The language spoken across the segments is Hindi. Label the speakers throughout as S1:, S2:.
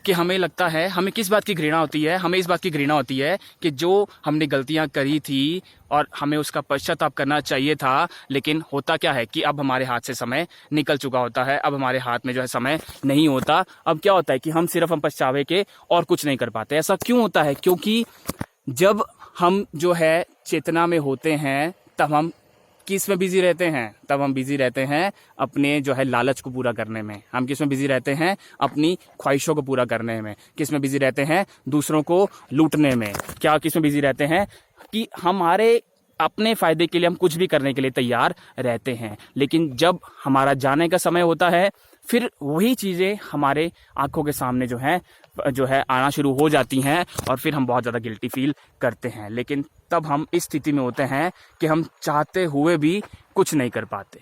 S1: कि हमें लगता है, हमें किस बात की घृणा होती है, हमें इस बात की घृणा होती है कि जो हमने गलतियां करी थी और हमें उसका पश्चाताप करना चाहिए था, लेकिन होता क्या है कि अब हमारे हाथ से समय निकल चुका होता है, अब हमारे हाथ में जो है समय नहीं होता। अब क्या होता है कि हम पछतावे के और कुछ नहीं कर पाते। ऐसा क्यों होता है? क्योंकि जब हम जो है चेतना में होते हैं तब हम किस में बिजी रहते हैं? तब हम बिजी रहते हैं अपने जो है लालच को पूरा करने में। हम किस में बिजी रहते हैं? अपनी ख्वाहिशों को पूरा करने में। किस में बिजी रहते हैं? दूसरों को लूटने में। क्या किस में बिजी रहते हैं? कि हमारे अपने फायदे के लिए हम कुछ भी करने के लिए तैयार रहते हैं, लेकिन जब हमारा जाने का समय होता है फिर वही चीज़ें हमारे आंखों के सामने जो है आना शुरू हो जाती हैं और फिर हम बहुत ज़्यादा गिल्टी फील करते हैं। लेकिन तब हम इस स्थिति में होते हैं कि हम चाहते हुए भी कुछ नहीं कर पाते।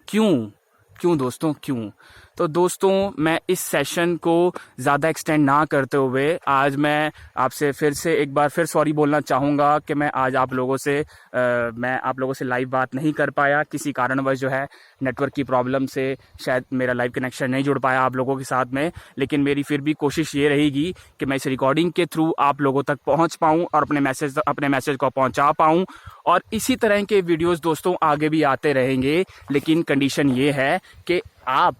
S1: क्यों दोस्तों, क्यों? तो दोस्तों, मैं इस सेशन को ज़्यादा एक्सटेंड ना करते हुए आज मैं आपसे फिर से एक बार फिर सॉरी बोलना चाहूँगा कि मैं आज आप लोगों से लाइव बात नहीं कर पाया। किसी कारणवश जो है नेटवर्क की प्रॉब्लम से शायद मेरा लाइव कनेक्शन नहीं जुड़ पाया आप लोगों के साथ में, लेकिन मेरी फिर भी कोशिश ये रहेगी कि मैं इस रिकॉर्डिंग के थ्रू आप लोगों तक पहुँच पाऊँ और अपने मैसेज को पहुँचा पाऊँ। और इसी तरह के वीडियोज़ दोस्तों आगे भी आते रहेंगे, लेकिन कंडीशन ये है कि आप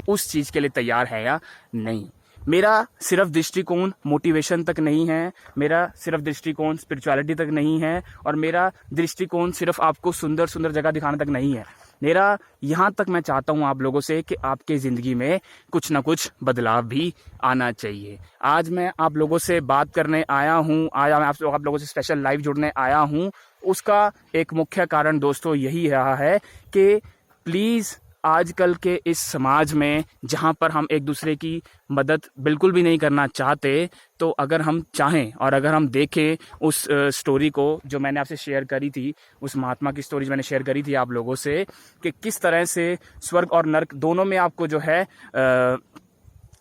S1: उस चीज़ के लिए तैयार है या नहीं। मेरा सिर्फ दृष्टिकोण मोटिवेशन तक नहीं है, मेरा सिर्फ दृष्टिकोण स्पिरिचुअलिटी तक नहीं है, और मेरा दृष्टिकोण सिर्फ आपको सुंदर सुंदर जगह दिखाने तक नहीं है। मेरा यहाँ तक मैं चाहता हूँ आप लोगों से कि आपके ज़िंदगी में कुछ ना कुछ बदलाव भी आना चाहिए। आज मैं आप लोगों से बात करने आया हूँ, आज मैं आप लोगों से स्पेशल लाइव जुड़ने आया हूँ। उसका एक मुख्य कारण दोस्तों यही रहा है कि प्लीज़ आजकल के इस समाज में जहाँ पर हम एक दूसरे की मदद बिल्कुल भी नहीं करना चाहते, तो अगर हम चाहें और अगर हम देखें उस स्टोरी को जो मैंने आपसे शेयर करी थी, उस महात्मा की स्टोरी मैंने शेयर करी थी आप लोगों से, कि किस तरह से स्वर्ग और नर्क दोनों में आपको जो है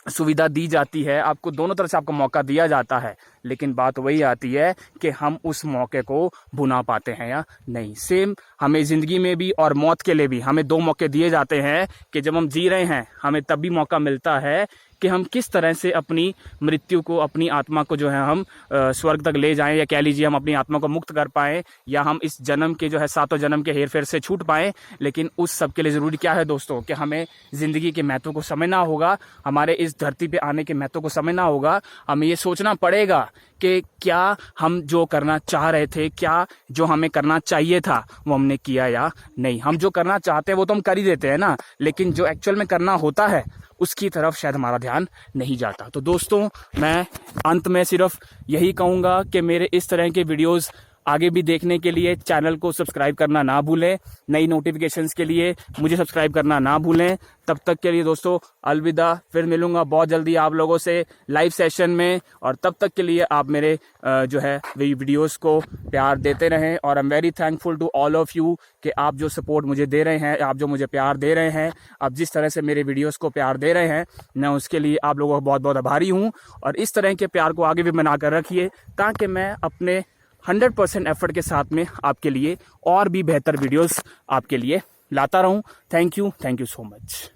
S1: सुविधा दी जाती है, आपको दोनों तरफ से आपको मौका दिया जाता है, लेकिन बात वही आती है कि हम उस मौके को भुना पाते हैं या नहीं। सेम हमें ज़िंदगी में भी और मौत के लिए भी हमें दो मौके दिए जाते हैं कि जब हम जी रहे हैं हमें तब भी मौका मिलता है कि हम किस तरह से अपनी मृत्यु को, अपनी आत्मा को जो है हम स्वर्ग तक ले जाएं, या कह लीजिए हम अपनी आत्मा को मुक्त कर पाएं, या हम इस जन्म के जो है 7 जन्म के हेर फेर से छूट पाएं। लेकिन उस सब के लिए ज़रूरी क्या है दोस्तों कि हमें ज़िंदगी के महत्व को समझना होगा, हमारे इस धरती पे आने के महत्व को समझना होगा। हमें ये सोचना पड़ेगा कि क्या हम जो करना चाह रहे थे, क्या जो हमें करना चाहिए था वो हमने किया या नहीं। हम जो करना चाहते हैं वो तो हम कर ही देते हैं ना, लेकिन जो एक्चुअल में करना होता है उसकी तरफ शायद हमारा ध्यान नहीं जाता। तो दोस्तों, मैं अंत में सिर्फ यही कहूँगा कि मेरे इस तरह के वीडियोस आगे भी देखने के लिए चैनल को सब्सक्राइब करना ना भूलें, नई नोटिफिकेशंस के लिए मुझे सब्सक्राइब करना ना भूलें। तब तक के लिए दोस्तों अलविदा, फिर मिलूंगा बहुत जल्दी आप लोगों से लाइव सेशन में, और तब तक के लिए आप मेरे जो है वीडियोस को प्यार देते रहें। और I am very thankful to all of you कि आप जो सपोर्ट मुझे दे रहे हैं, आप जो मुझे प्यार दे रहे हैं, आप जिस तरह से मेरे वीडियोस को प्यार दे रहे हैं, मैं उसके लिए आप लोगों का बहुत बहुत आभारी हूँ। और इस तरह के प्यार को आगे भी बनाकर रखिए ताकि मैं अपने 100% एफर्ट के साथ में आपके लिए और भी बेहतर वीडियोस आपके लिए लाता रहूं। Thank you so much.